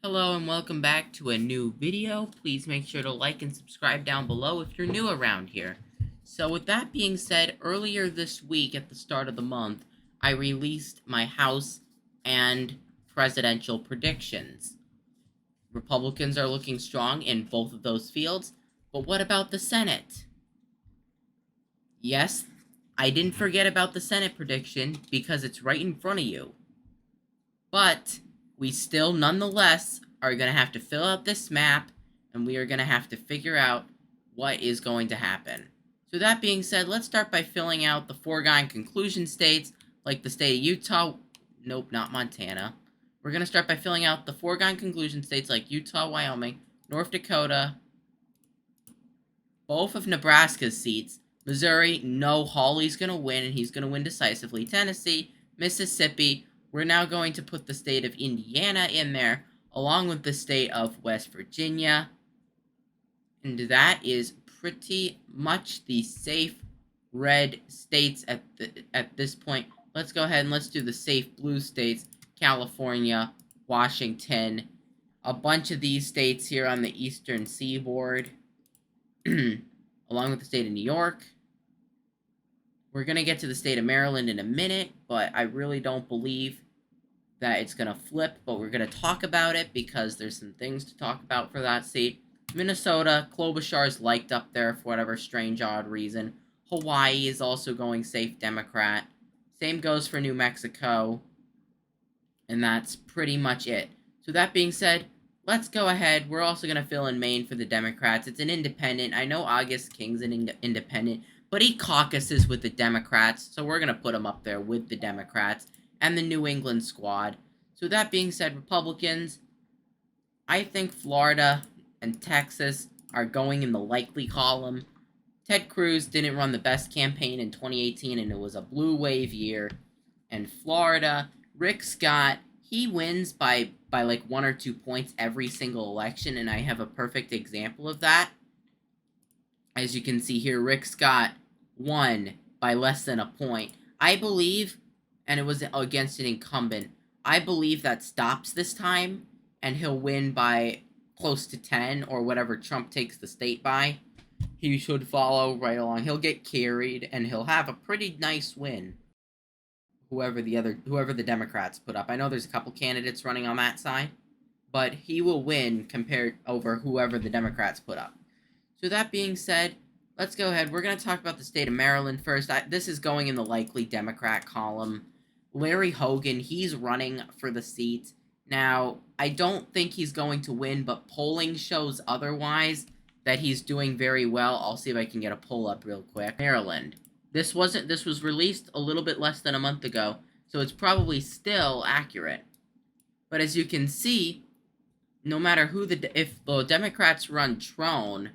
Hello and welcome back to a new video. Please make sure to like and subscribe down below if you're new around here. So with that being said, earlier this week at the start of the month, I released my House and presidential predictions. Republicans are looking strong in both of those fields, but what about the Senate? Yes, I didn't forget about the Senate prediction because it's right in front of you. But we still, nonetheless, are going to have to fill out this map, and we are going to have to figure out what is going to happen. So that being said, let's start by filling out the foregone conclusion states, like the state of Utah. Nope, not Montana. We're going to start by filling out the foregone conclusion states like Utah, Wyoming, North Dakota, both of Nebraska's seats. Missouri, no, Hawley's going to win, and he's going to win decisively. Tennessee, Mississippi. We're now going to put the state of Indiana in there, along with the state of West Virginia. And that is pretty much the safe red states at this point. Let's go ahead and let's do the safe blue states. California, Washington, a bunch of these states here on the eastern seaboard, along with the state of New York. We're going to get to the state of Maryland in a minute, but I really don't believe that it's going to flip, but we're going to talk about it because there's some things to talk about for that state. Minnesota, Klobuchar's liked up there for whatever strange, odd reason. Hawaii is also going safe Democrat. Same goes for New Mexico. And that's pretty much it. So that being said, let's go ahead. We're also going to fill in Maine for the Democrats. It's an independent. I know August King's an independent, but he caucuses with the Democrats, so we're going to put him up there with the Democrats and the New England squad. So that being said, Republicans, I think Florida and Texas are going in the likely column. Ted Cruz didn't run the best campaign in 2018, and it was a blue wave year. And Florida, Rick Scott, he wins by like 1 or 2 points every single election, and I have a perfect example of that. As you can see here, Rick Scott won by less than a point. I believe, and it was against an incumbent, I believe that stops this time, and he'll win by close to 10, or whatever Trump takes the state by. He should follow right along. He'll get carried, and he'll have a pretty nice win. Whoever the Democrats put up. I know there's a couple candidates running on that side, but he will win compared over whoever the Democrats put up. So that being said, let's go ahead. We're going to talk about the state of Maryland first. This is going in the likely Democrat column. Larry Hogan, he's running for the seat. Now, I don't think he's going to win, but polling shows otherwise, that he's doing very well. I'll see if I can get a poll up real quick. Maryland. This was released a little bit less than a month ago, so it's probably still accurate. But as you can see, no matter who if the Democrats run Trone,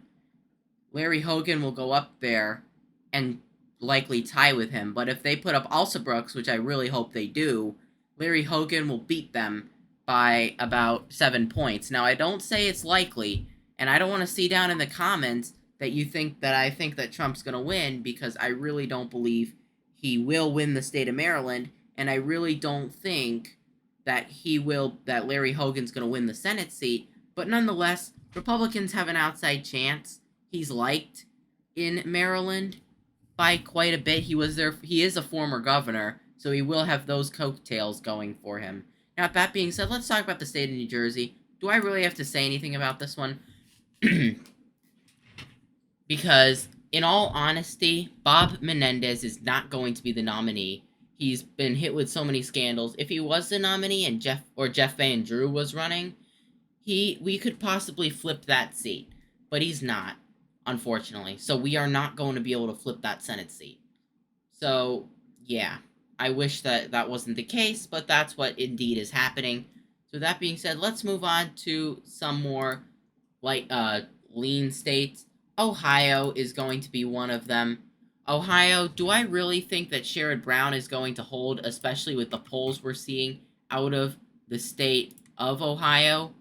Larry Hogan will go up there and likely tie with him. But if they put up Alsabrooks, which I really hope they do, Larry Hogan will beat them by about 7 points. Now, I don't say it's likely, and I don't want to see down in the comments that you think that I think that Trump's going to win, because I really don't believe he will win the state of Maryland, and I really don't think that that Larry Hogan's going to win the Senate seat. But nonetheless, Republicans have an outside chance. He's liked in Maryland by quite a bit. He is a former governor, so he will have those coattails going for him. Now, that being said, let's talk about the state of New Jersey. Do I really have to say anything about this one? Because, in all honesty, Bob Menendez is not going to be the nominee. He's been hit with so many scandals. If he was the nominee and Jeff Van Drew was running, we could possibly flip that seat. But he's not, unfortunately. So we are not going to be able to flip that Senate seat. So, yeah. I wish that wasn't the case, but that's what indeed is happening. So that being said, let's move on to some more lean states. Ohio is going to be one of them. Ohio, do I really think that Sherrod Brown is going to hold, especially with the polls we're seeing out of the state of Ohio?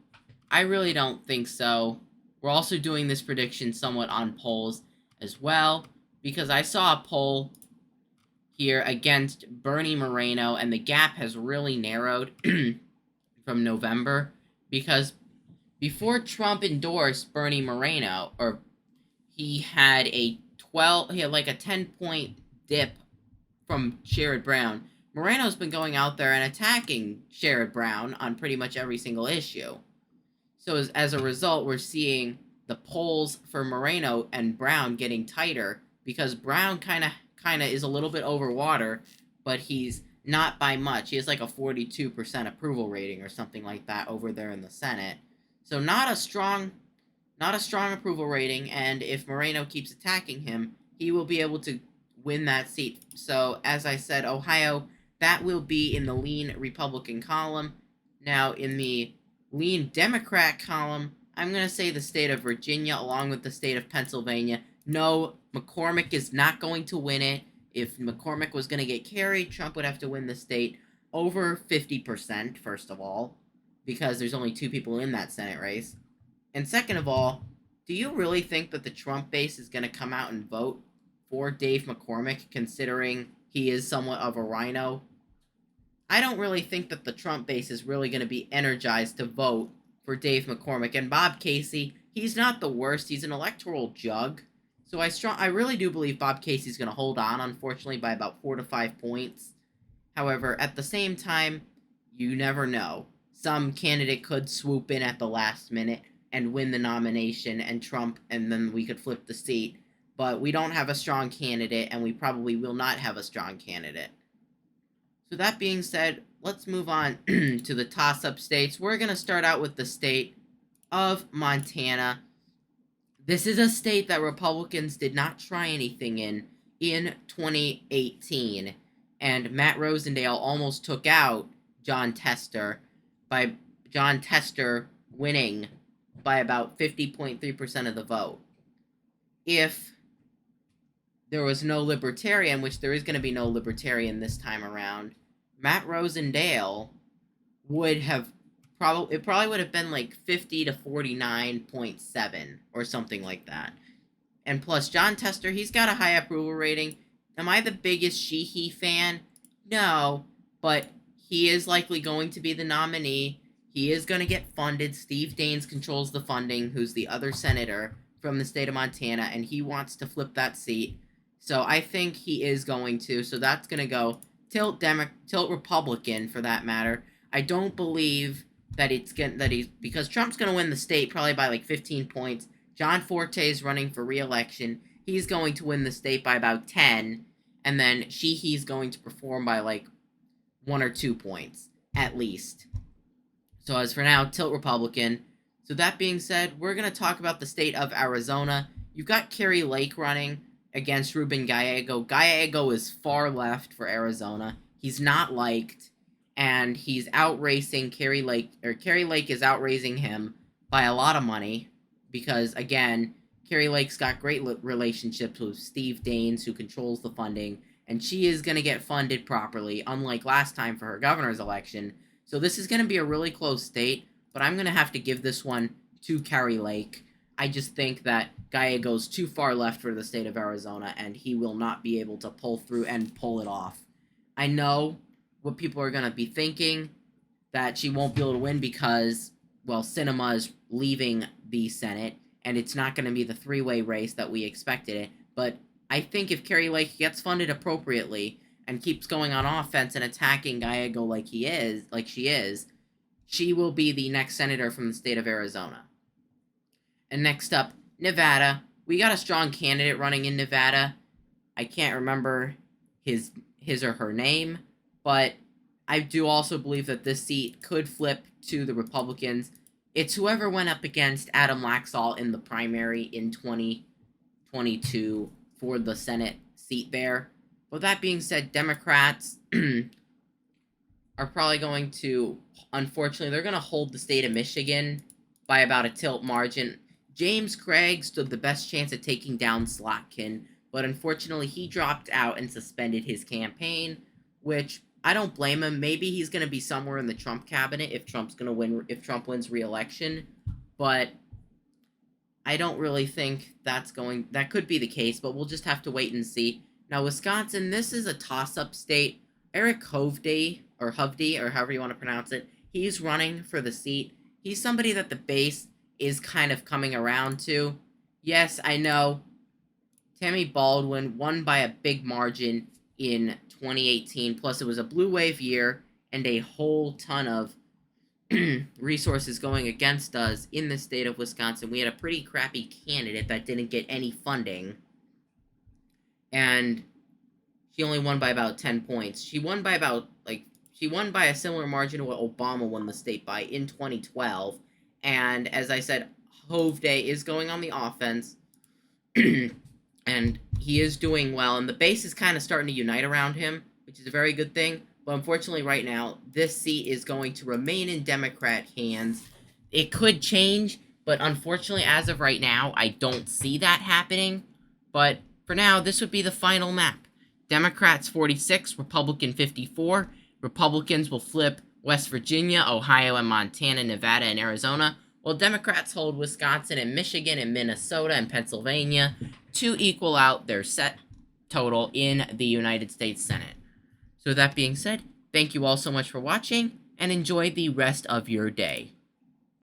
I really don't think so. We're also doing this prediction somewhat on polls as well, because I saw a poll here against Bernie Moreno, and the gap has really narrowed from November, because before Trump endorsed Bernie Moreno, or he had like a 10-point dip from Sherrod Brown. Moreno's been going out there and attacking Sherrod Brown on pretty much every single issue. So as a result, we're seeing the polls for Moreno and Brown getting tighter because Brown kind of is a little bit over water, but he's not by much. He has like a 42% approval rating or something like that over there in the Senate. So not a strong approval rating, and if Moreno keeps attacking him, he will be able to win that seat. So, as I said, Ohio, that will be in the lean Republican column. Now, in the lean Democrat column, I'm going to say the state of Virginia along with the state of Pennsylvania. No, McCormick is not going to win it. If McCormick was going to get carried, Trump would have to win the state over 50%, first of all, because there's only 2 people in that Senate race. And second of all, do you really think that the Trump base is going to come out and vote for Dave McCormick, considering he is somewhat of a rhino? I don't really think that the Trump base is really going to be energized to vote for Dave McCormick. And Bob Casey, he's not the worst. He's an electoral jug. So I really do believe Bob Casey's going to hold on, unfortunately, by about 4 to 5 points. However, at the same time, you never know. Some candidate could swoop in at the last minute and win the nomination, and then we could flip the seat. But we don't have a strong candidate, and we probably will not have a strong candidate. So that being said, let's move on to the toss-up states. We're going to start out with the state of Montana. This is a state that Republicans did not try anything in 2018, and Matt Rosendale almost took out Jon Tester by Jon Tester winning by about 50.3% of the vote. If there was no libertarian, which there is going to be no libertarian this time around, Matt Rosendale would have probably would have been like 50 to 49.7 or something like that. And plus, Jon Tester, he's got a high approval rating. Am I the biggest Sheehy fan? No, but he is likely going to be the nominee. He is going to get funded. Steve Daines controls the funding, who's the other senator from the state of Montana, and he wants to flip that seat. So I think he is going to. So that's going to go tilt Republican for that matter. I don't believe that because Trump's going to win the state probably by like 15 points. John Forte is running for re-election. He's going to win the state by about 10, and then Sheehy's going to perform by like 1 or 2 points at least. So as for now, tilt Republican. So that being said, we're going to talk about the state of Arizona. You've got Kari Lake running against Ruben Gallego. Gallego is far left for Arizona. He's not liked, and he's outracing Kari Lake, or Kari Lake is outraising him by a lot of money because, again, Kari Lake's got great relationships with Steve Daines, who controls the funding, and she is going to get funded properly, unlike last time for her governor's election. So this is going to be a really close state, but I'm going to have to give this one to Kari Lake. I just think that Gallego's too far left for the state of Arizona, and he will not be able to pull through and pull it off. I know what people are going to be thinking, that she won't be able to win because, well, Sinema is leaving the Senate, and it's not going to be the three-way race that we expected it. But I think if Kari Lake gets funded appropriately and keeps going on offense and attacking Gallego like she is, she will be the next senator from the state of Arizona. And next up, Nevada. We got a strong candidate running in Nevada. I can't remember his or her name, but I do also believe that this seat could flip to the Republicans. It's whoever went up against Adam Laxalt in the primary in 2022 for the Senate seat there. With that being said, Democrats are probably going to, unfortunately, they're going to hold the state of Michigan by about a tilt margin. James Craig stood the best chance at taking down Slotkin, but unfortunately he dropped out and suspended his campaign, which I don't blame him. Maybe he's going to be somewhere in the Trump cabinet if Trump wins re-election, but I don't really think that could be the case, but we'll just have to wait and see. Now, Wisconsin, this is a toss-up state. Eric Hovde, or however you want to pronounce it, he's running for the seat. he's somebody that the base is kind of coming around to. Yes, I know Tammy Baldwin won by a big margin in 2018, plus it was a blue wave year and a whole ton of resources going against us in the state of Wisconsin. We had a pretty crappy candidate that didn't get any funding, and she only won by about 10 points. She won by a similar margin to what Obama won the state by in 2012. And as I said, Hove Day is going on the offense, and he is doing well, and the base is kind of starting to unite around him, which is a very good thing. But unfortunately, right now, this seat is going to remain in Democrat hands. It could change, but unfortunately, as of right now, I don't see that happening. But for now, this would be the final map. Democrats 46, Republican 54. Republicans will flip West Virginia, Ohio, and Montana, Nevada, and Arizona, while Democrats hold Wisconsin and Michigan and Minnesota and Pennsylvania to equal out their set total in the United States Senate. So that being said, thank you all so much for watching, and enjoy the rest of your day.